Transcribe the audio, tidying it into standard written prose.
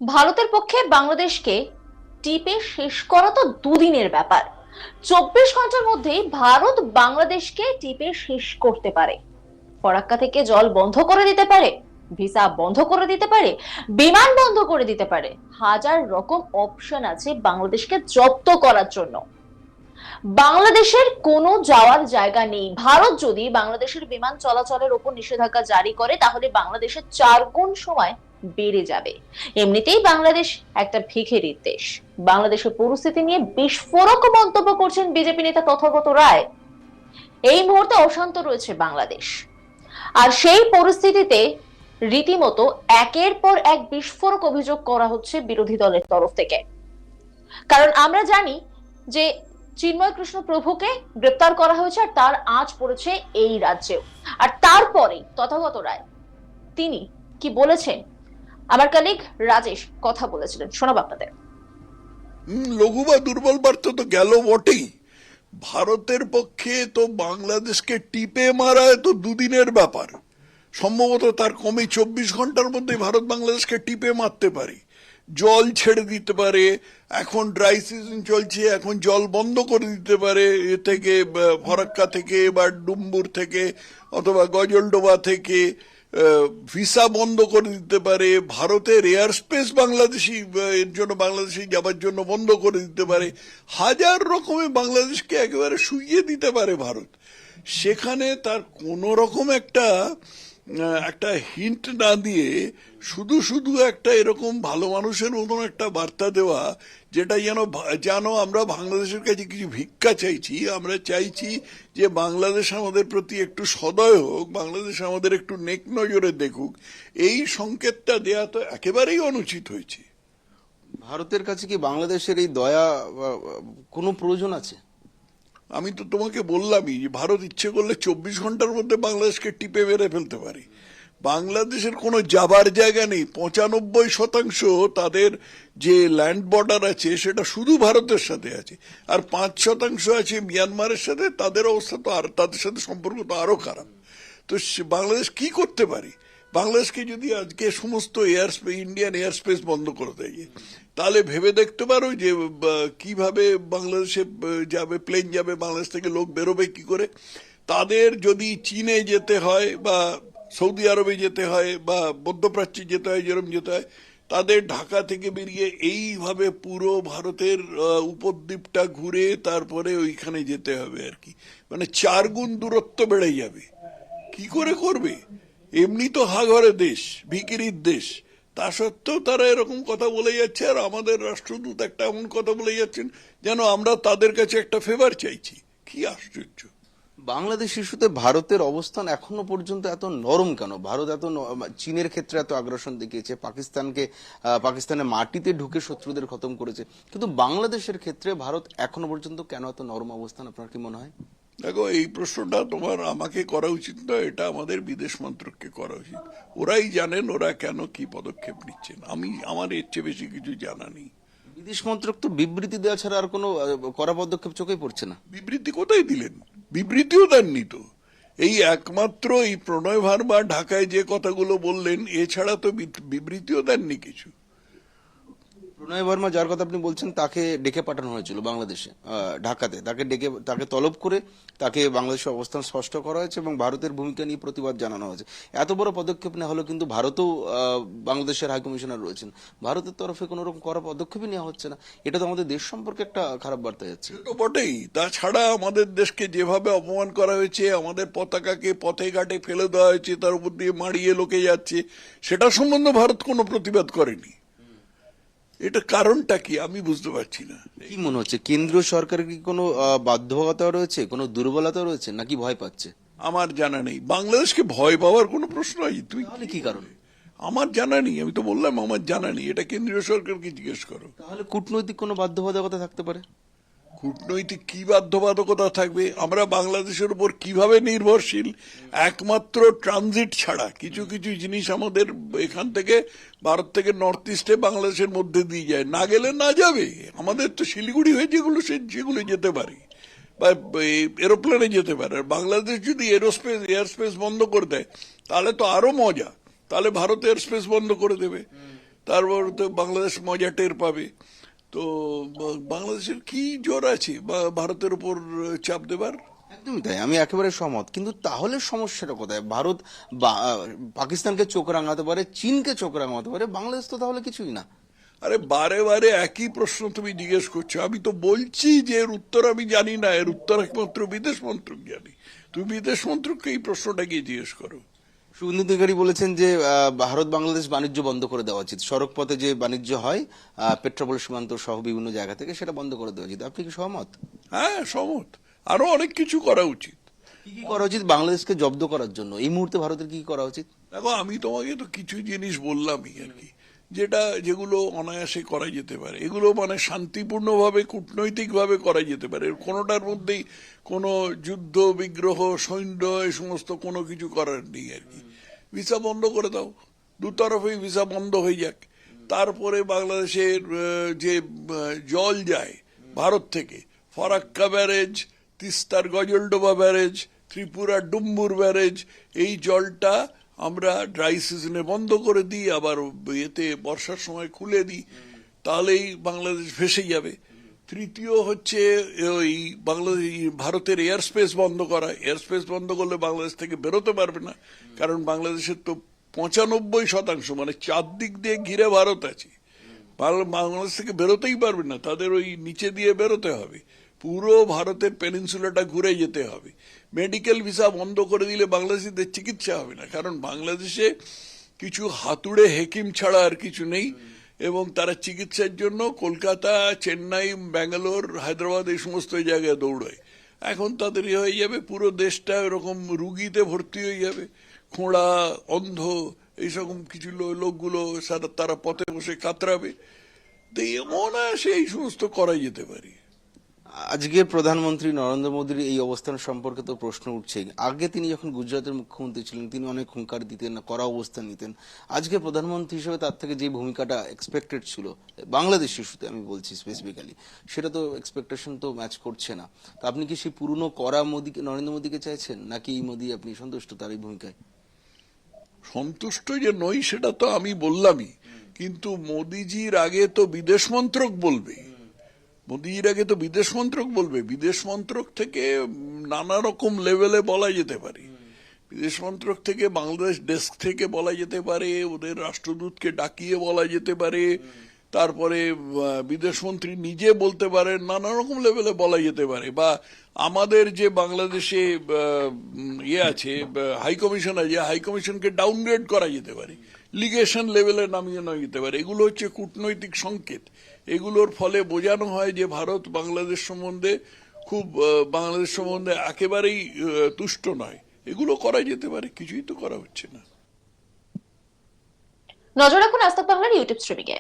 ভারতের পক্ষে বাংলাদেশকে টিপে শেষ করা তো দুদিনের ব্যাপার। 24 ঘন্টার মধ্যেই ভারত বাংলাদেশকে টিপে শেষ করতে পারে। ফরাক্কা থেকে জল বন্ধ করে দিতে পারে, ভিসা বন্ধ করে দিতে পারে, বিমান বন্ধ করে দিতে পারে। হাজার রকম অপশন আছে বাংলাদেশকে জব্দ করার জন্য। বাংলাদেশের কোনো যাওয়ার জায়গা নেই। ভারত যদি বাংলাদেশের বিমান চলাচলের উপর নিষেধাজ্ঞা জারি করে তাহলে বাংলাদেশের 4 গুণ সময় বেড়ে যাবে। এমনিতেই বাংলাদেশ একটা ভিখিরির দেশ। বাংলাদেশের পরিস্থিতি নিয়ে বিস্ফোরক মন্তব্য করছেন বিজেপি নেতা তথাগত রায়। এই মুহূর্তে অশান্ত রয়েছে বাংলাদেশ, আর সেই পরিস্থিতিতে রীতিমতো একের পর এক বিস্ফোরক অভিযোগ করা হচ্ছে বিরোধী দলের তরফ থেকে। কারণ আমরা জানি যে চিন্ময় কৃষ্ণ প্রভুকে গ্রেপ্তার করা হয়েছে আর তার আঁচ পড়েছে এই রাজ্যেও। আর তারপরে তথাগত রায় তিনি কি বলেছেন, আমার কলিগ রাজেশ কথা বলেছিলেন, শোনাব আপনাদের। লঘু বা দুর্বল বার্তা তো গেল বটেই। ভারতের পক্ষে তো বাংলাদেশকে টিপে মারা তো দুদিনের ব্যাপার। সম্ভবত তার কমে 24 ঘন্টার মধ্যে ভারত বাংলাদেশকে টিপে মারতে পারে। জল ছেড়ে দিতে পারে, এখন ড্রাই সিজন চলছে, এখন জল বন্ধ করে দিতে পারে এ থেকে, ফরাক্কা থেকে বা ডুম্বুর থেকে অথবা গজলডোবা থেকে ভিসা বন্ধ করে দিতে পারে। ভারতের এয়ার স্পেস বাংলাদেশি এর জন্য বাংলাদেশি যাবার জন্য বন্ধ করে দিতে পারে। হাজার রকমের বাংলাদেশকে একেবারে শুইয়ে দিতে পারে ভারত। সেখানে তার কোনো রকম একটা একটা হিন্ট না দিয়ে শুধু শুধু একটা এরকম ভালো মানুষের মতন একটা বার্তা দেওয়া, যেটা যেন আমরা বাংলাদেশের কাছে কিছু ভিক্ষা চাইছি। আমরা চাইছি যে বাংলাদেশ আমাদের প্রতি একটু সদয় হোক, বাংলাদেশ আমাদের একটু নেক নজরে দেখুক। এই সংকেতটা দেয়া তো একেবারেই অনুচিত হয়েছে। ভারতের কাছে কি বাংলাদেশের এই দয়া কোনো প্রয়োজন আছে? আমি তো তোমাকে বললামই যে ভারত ইচ্ছে করলে 24 ঘন্টার মধ্যে বাংলাদেশকে টিপে মেরে ফেলতে পারে। বাংলাদেশের কোনো যাবার জায়গা নেই। 95% তাদের যে ল্যান্ড বর্ডার আছে সেটা শুধু ভারতের সাথে আছে, আর 5% আছে মিয়ানমারের সাথে। তাদের অবস্থা তো আর তাদের সাথে সম্পর্ক তো আরো খারাপ। তো বাংলাদেশ কি করতে পারে? বাংলাদেশকে যদি আজকে সমস্ত ইন্ডিয়ান এয়ার স্পেস বন্ধ করে দেয়, তাহলে ভেবে দেখতে পারো যে কিভাবে বাংলাদেশে যাবে, প্লেন যাবে, বাংলাদেশ থেকে লোক বেরোবে কি করে। তাদের যদি চীনে যেতে হয় বা সৌদি আরবে যেতে হয় বা মধ্যপ্রাচ্যে যেতে হয়, যেরকম যেতে হয়, তাদের ঢাকা থেকে বেরিয়ে এইভাবে পুরো ভারতের উপদ্বীপটা ঘুরে তারপরে ওইখানে যেতে হবে আর কি। মানে 4 গুণ দূরত্ব বেড়ে যাবে। কি করে করবে? এমনি তো হাঘরে দেশ, ভিকিরির দেশ, তা সত্ত্বেও তারা এরকম কথা বলে যাচ্ছে। আর আমাদের রাষ্ট্রদূত একটা এমন কথা বলে যাচ্ছেন যেন আমরা তাদের কাছে একটা ফেভার চাইছি। কি আশ্চর্য! বাংলাদেশ ইস্যুতে ভারতের অবস্থান এখনো পর্যন্ত এত নরম কেন? ভারত এত চীনের ক্ষেত্রে এত আগ্রাসন দেখিয়েছে, পাকিস্তানের মাটিতে ঢুকে শত্রুদের খতম করেছে, কিন্তু বাংলাদেশের ক্ষেত্রে ভারত এখনো পর্যন্ত কেন এত নরম অবস্থান, আপনার কি মনে হয়? দেখো, এই প্রশ্নটা তোমার আমাকে করা উচিত নয়, এটা আমাদের বিদেশ মন্ত্রককে করা উচিত। ওরাই জানেন ওরা কেন কি পদক্ষেপ নিচ্ছেন। আমার এর চেয়ে বেশি কিছু জানা নেই। বিদেশ মন্ত্রক তো বিবৃতি দেওয়া ছাড়া আর কোনো কড়া পদক্ষেপ চোখেই পড়ছে না। বিবৃতি কোথায় দিলেন? বিবৃতিও দেননি তো। এই একমাত্র এই প্রণয় ভার্মা ঢাকায় যে কথাগুলো বললেন, এছাড়া তো বিবৃতিও দেননি কিছু। প্রণয় বর্মা যার কথা আপনি বলছেন তাকে ডেকে পাঠানো হয়েছিল বাংলাদেশে, ঢাকাতে তাকে তলব করে তাকে বাংলাদেশের অবস্থান স্পষ্ট করা হয়েছে এবং ভারতের ভূমিকা নিয়ে প্রতিবাদ জানানো হয়েছে। এত বড় পদক্ষেপ নেওয়া হলো, কিন্তু ভারতেও বাংলাদেশের হাই কমিশনার রয়েছেন, ভারতের তরফে কোনো রকম কড়া পদক্ষেপই নেওয়া হচ্ছে না। এটা তো আমাদের দেশ সম্পর্কে একটা খারাপ বার্তা যাচ্ছে। তো বটেই। তাছাড়া আমাদের দেশকে যেভাবে অপমান করা হয়েছে, আমাদের পতাকাকে পথে ঘাটে ফেলে দেওয়া হয়েছে, তার উপর দিয়ে মারিয়ে লোকে যাচ্ছে, সেটা সম্বন্ধে ভারত কোনো প্রতিবাদ করেনি। এটা কারণটা কি আমি বুঝতে পারছি না। কি মনে হচ্ছে, কেন্দ্রীয় সরকারের কি কোনো বাধ্যবাধকতা রয়েছে, কোনো দুর্বলতা রয়েছে, নাকি ভয় পাচ্ছে? আমার জানা নেই। বাংলাদেশকে ভয় পাওয়ার কোনো প্রশ্ন আছে? তুই তাহলে কি কারণ? আমার জানা নেই। আমি তো বললাম আমার জানা নেই। এটা কেন্দ্রীয় সরকারকে জিজ্ঞেস করো। তাহলে কূটনৈতিক কোনো বাধ্যবাধকতা থাকতে পারে? কূটনৈতিক কি বাধ্যবাধকতা থাকবে? আমরা বাংলাদেশের উপর কিভাবে নির্ভরশীল? একমাত্র ট্রানজিট ছাড়া কিছু কিছু জিনিস আমাদের এখান থেকে, ভারত থেকে নর্থ ইস্টে বাংলাদেশের মধ্যে দিয়ে যায়, না গেলে না যাবে। আমাদের তো শিলিগুড়ি হয়ে যেগুলো সেগুলো যেতে পারে বা এরোপ্লেনে যেতে পারে। আর বাংলাদেশ যদি এয়ার স্পেস বন্ধ করে দেয় তাহলে তো আরো মজা। তাহলে ভারত এয়ার স্পেস বন্ধ করে দেবে। তারপর তো বাংলাদেশ মজা টের পাবে। তো বাংলাদেশের কি জোর আছে বা ভারতের উপর চাপ দেবার? একদমই তাই, আমি একেবারে সহমত। কিন্তু তাহলে সমস্যাটা কোথায়? ভারত পাকিস্তানকে চোখ রাঙাতে পারে, চীনকে চোখ রাঙাতে পারে, বাংলাদেশ তো তাহলে কিছুই না। আরে বারে বারে একই প্রশ্ন তুমি জিজ্ঞেস করছো। আমি তো বলছি যে এর উত্তর আমি জানি না, এর উত্তর একমাত্র বিদেশ মন্ত্রক জানি। তুমি বিদেশ মন্ত্রককে এই প্রশ্নটা গিয়ে জিজ্ঞেস করো। শুভেন্দু অধিকারী বলেছেন যে ভারত বাংলাদেশ বাণিজ্য বন্ধ করে দেওয়া উচিত, সড়ক পথে যে বাণিজ্য হয় পেট্রোপোল সীমান্ত সহ বিভিন্ন জায়গা থেকে, সেটা বন্ধ করে দেওয়া উচিত। আপনি কি সহমত? হ্যাঁ, সহমত। আরো অনেক কিছু করা উচিত। কি কি করা উচিত বাংলাদেশকে জব্দ করার জন্য এই মুহূর্তে ভারতের কি কি করা উচিত? দেখো, আমি তোমাকে তো কিছু জিনিস বললামই আর কি, যেগুলো অনায়াসে করা যেতে পারে। এগুলো মানে শান্তিপূর্ণভাবে, কূটনৈতিকভাবে করা যেতে পারে। এর কোনোটার মধ্যেই কোনো যুদ্ধ বিগ্রহ সৈন্য এই সমস্ত কোনো কিছু করার নেই আর কি। ভিসা বন্ধ করে দাও, দুতরফেই ভিসা বন্ধ হয়ে যাক। তারপরে বাংলাদেশের যে জল যায় ভারত থেকে, ফরাক্কা ব্যারেজ, তিস্তার গজলডোবা ব্যারেজ, ত্রিপুরার ডুম্বুর ব্যারেজ, এই জলটা আমরা ড্রাই সিজনে বন্ধ করে দিই, আবার এতে বর্ষার সময় খুলে দিই, তাহলেই বাংলাদেশ ভেসে যাবে। তৃতীয় হচ্ছে ওই বাংলাদেশ ভারতের এয়ার স্পেস বন্ধ করা। এয়ার স্পেস বন্ধ করলে বাংলাদেশ থেকে বেরোতে পারবে না, কারণ বাংলাদেশের তো 95% মানে চারদিক দিয়ে ঘিরে ভারত আছে। বাংলাদেশ থেকে বেরোতেই পারবে না, তাদের ওই নিচে দিয়ে বেরোতে হবে, পুরো ভারতের পেনিনসুলাটা ঘুরে যেতে হবে। মেডিকেল ভিসা বন্ধ করে দিলে বাংলাদেশিদের চিকিৎসা হবে না, কারণ বাংলাদেশে কিছু হাতুড়ে হেকিম ছাড়া আর কিছু নেই, এবং তারা চিকিৎসার জন্য কলকাতা, চেন্নাই, ব্যাঙ্গালোর, হায়দ্রাবাদ এই সমস্ত জায়গায় দৌড়ায়। এখন তাদের হয়ে যাবে, পুরো দেশটা এরকম রুগীতে ভর্তি হয়ে যাবে। খোঁড়া, অন্ধ, এইসব কিছু লোকগুলো তারা পথে বসে কাতরাবে। তো এমন আসে এই সমস্ত করা যেতে পারে। আজকে প্রধানমন্ত্রী নরেন্দ্র মোদীর এই অবস্থান সম্পর্কে তো প্রশ্ন উঠছে। আগে তিনি যখন গুজরাটের মুখ্যমন্ত্রী ছিলেন, তিনি অনেক হুঙ্কার দিতেন, না কড়া অবস্থান নিতেন। আজকে প্রধানমন্ত্রী হিসেবে তার থেকে যে ভূমিকাটা এক্সপেক্টেড ছিল বাংলাদেশ ইস্যুতে, আমি বলছি স্পেসিফিক্যালি, সেটা তো এক্সপেকটেশন তো ম্যাচ করছে না। তো আপনি কি সেই পুরনো কড়া মোদীকে, নরেন্দ্র মোদীকে চাইছেন, নাকি এই মোদী আপনি সন্তুষ্ট তার এই ভূমিকায়? সন্তুষ্ট যে নই সেটা তো আমি বললামই, কিন্তু মোদিজির আগে তো বিদেশ মন্ত্রক বলবে। মোদিজির আগে তো বিদেশ মন্ত্রক বলবে। বিদেশ মন্ত্রক থেকে নানা রকম লেভেলে বলা যেতে পারে। বিদেশ মন্ত্রক থেকে, বাংলাদেশ ডেস্ক থেকে বলা যেতে পারে, ওদের রাষ্ট্রদূতকে ডাকিয়ে বলা যেতে পারে, তারপরে বিদেশমন্ত্রী নিজে বলতে পারেন, নানা রকম লেভেলে বলা যেতে পারে। বা আমাদের যে বাংলাদেশে ইয়ে আছে, হাই কমিশন আছে, হাই কমিশনকে ডাউনগ্রেড করা যেতে পারে, লিগেশন লেভেলে নামিয়ে নেওয়া যেতে পারে। এগুলো হচ্ছে কূটনৈতিক সংকেত। এগুলোর ফলে বোঝানো হয় যে ভারত বাংলাদেশ সম্বন্ধে বাংলাদেশ সম্বন্ধে একেবারেই তুষ্ট নয়। এগুলো করা যেতে পারে, কিছুই তো করা হচ্ছে না। নজর রাখুন আজ তাক বাংলার ইউটিউব স্ট্রিমিংয়ে।